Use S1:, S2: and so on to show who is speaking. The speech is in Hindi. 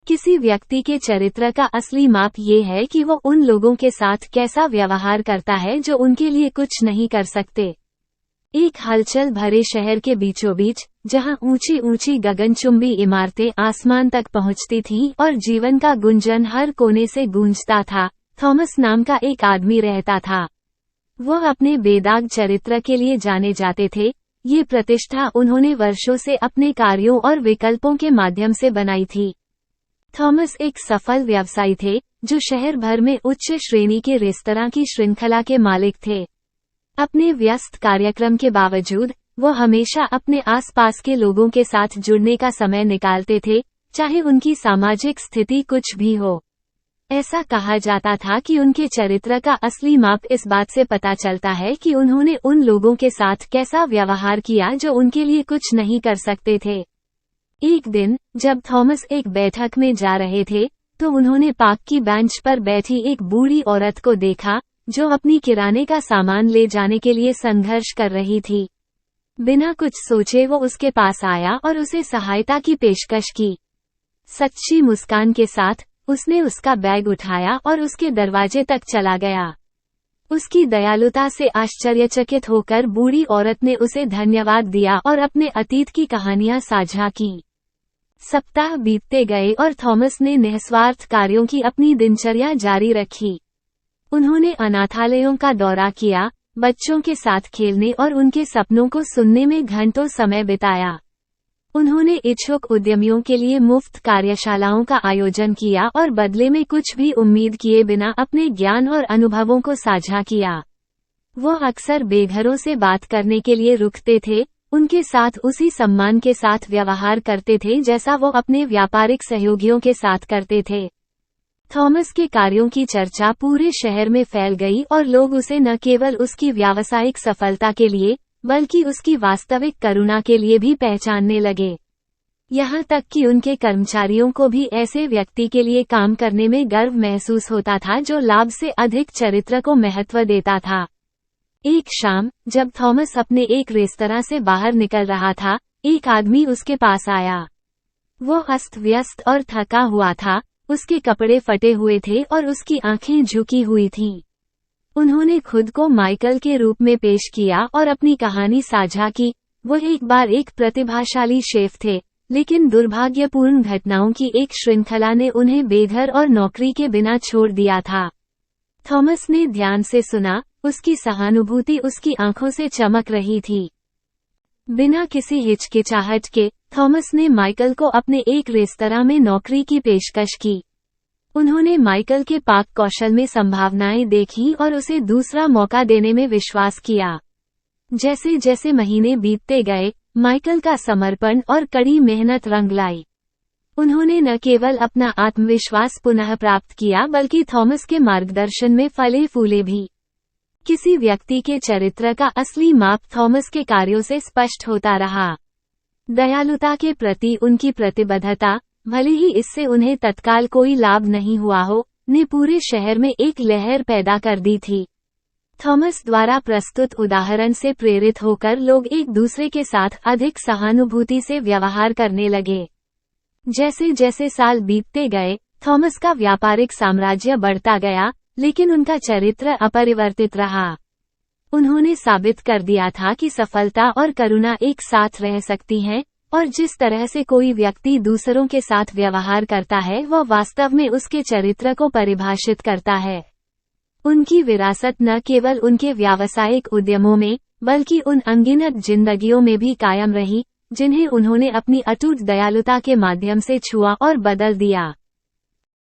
S1: किसी व्यक्ति के चरित्र का असली माप ये है कि वो उन लोगों के साथ कैसा व्यवहार करता है जो उनके लिए कुछ नहीं कर सकते। एक हलचल भरे शहर के बीचों बीच, जहाँ ऊंची ऊंची गगनचुंबी इमारतें आसमान तक पहुँचती थीं और जीवन का गुंजन हर कोने से गूंजता था, थॉमस नाम का एक आदमी रहता था। वो अपने बेदाग चरित्र के लिए जाने जाते थे। ये प्रतिष्ठा उन्होंने वर्षों से अपने कार्यों और विकल्पों के माध्यम से बनाई थी। थॉमस एक सफल व्यवसायी थे, जो शहर भर में उच्च श्रेणी के रेस्तरां की श्रृंखला के मालिक थे। अपने व्यस्त कार्यक्रम के बावजूद वो हमेशा अपने आसपास के लोगों के साथ जुड़ने का समय निकालते थे, चाहे उनकी सामाजिक स्थिति कुछ भी हो। ऐसा कहा जाता था कि उनके चरित्र का असली माप इस बात से पता चलता है कि उन्होंने उन लोगों के साथ कैसा व्यवहार किया जो उनके लिए कुछ नहीं कर सकते थे। एक दिन, जब थॉमस एक बैठक में जा रहे थे, तो उन्होंने पार्क की बेंच पर बैठी एक बूढ़ी औरत को देखा, जो अपनी किराने का सामान ले जाने के लिए संघर्ष कर रही थी। बिना कुछ सोचे वो उसके पास आया और उसे सहायता की पेशकश की। सच्ची मुस्कान के साथ उसने उसका बैग उठाया और उसके दरवाजे तक चला गया। उसकी दयालुता से आश्चर्यचकित होकर बूढ़ी औरत ने उसे धन्यवाद दिया और अपने अतीत की कहानियां साझा की। सप्ताह बीतते गए और थॉमस ने निस्वार्थ कार्यों की अपनी दिनचर्या जारी रखी। उन्होंने अनाथालयों का दौरा किया, बच्चों के साथ खेलने और उनके सपनों को सुनने में घंटों समय बिताया। उन्होंने इच्छुक उद्यमियों के लिए मुफ्त कार्यशालाओं का आयोजन किया और बदले में कुछ भी उम्मीद किए बिना अपने ज्ञान और अनुभवों को साझा किया। वो अक्सर बेघरों से बात करने के लिए रुकते थे, उनके साथ उसी सम्मान के साथ व्यवहार करते थे जैसा वो अपने व्यापारिक सहयोगियों के साथ करते थे। थॉमस के कार्यों की चर्चा पूरे शहर में फैल गई और लोग उसे न केवल उसकी व्यावसायिक सफलता के लिए, बल्कि उसकी वास्तविक करुणा के लिए भी पहचानने लगे। यहाँ तक कि उनके कर्मचारियों को भी ऐसे व्यक्ति के लिए काम करने में गर्व महसूस होता था जो लाभ से अधिक चरित्र को महत्व देता था। एक शाम, जब थॉमस अपने एक रेस्तरां से बाहर निकल रहा था, एक आदमी उसके पास आया। वो अस्त व्यस्त और थका हुआ था, उसके कपड़े फटे हुए थे और उसकी आंखें झुकी हुई थीं। उन्होंने खुद को माइकल के रूप में पेश किया और अपनी कहानी साझा की। वो एक बार एक प्रतिभाशाली शेफ थे, लेकिन दुर्भाग्यपूर्ण घटनाओं की एक श्रृंखला ने उन्हें बेघर और नौकरी के बिना छोड़ दिया था। थॉमस ने ध्यान से सुना, उसकी सहानुभूति उसकी आंखों से चमक रही थी। बिना किसी हिचकिचाहट के, थॉमस ने माइकल को अपने एक रेस्तरां में नौकरी की पेशकश की। उन्होंने माइकल के पाक कौशल में संभावनाएं देखीं और उसे दूसरा मौका देने में विश्वास किया। जैसे जैसे महीने बीतते गए, माइकल का समर्पण और कड़ी मेहनत रंग लाई। उन्होंने न केवल अपना आत्मविश्वास पुनः प्राप्त किया बल्कि थॉमस के मार्गदर्शन में फले फूले भी। किसी व्यक्ति के चरित्र का असली माप थॉमस के कार्यों से स्पष्ट होता रहा। दयालुता के प्रति उनकी प्रतिबद्धता, भले ही इससे उन्हें तत्काल कोई लाभ नहीं हुआ हो, ने पूरे शहर में एक लहर पैदा कर दी थी। थॉमस द्वारा प्रस्तुत उदाहरण से प्रेरित होकर लोग एक दूसरे के साथ अधिक सहानुभूति से व्यवहार करने लगे। जैसे जैसे साल बीतते गए, थॉमस का व्यापारिक साम्राज्य बढ़ता गया, लेकिन उनका चरित्र अपरिवर्तित रहा। उन्होंने साबित कर दिया था कि सफलता और करुणा एक साथ रह सकती हैं, और जिस तरह से कोई व्यक्ति दूसरों के साथ व्यवहार करता है वह वास्तव में उसके चरित्र को परिभाषित करता है। उनकी विरासत न केवल उनके व्यावसायिक उद्यमों में, बल्कि उन अनगिनत जिंदगियों में भी कायम रही, जिन्हें उन्होंने अपनी अटूट दयालुता के माध्यम से छुआ और बदल दिया।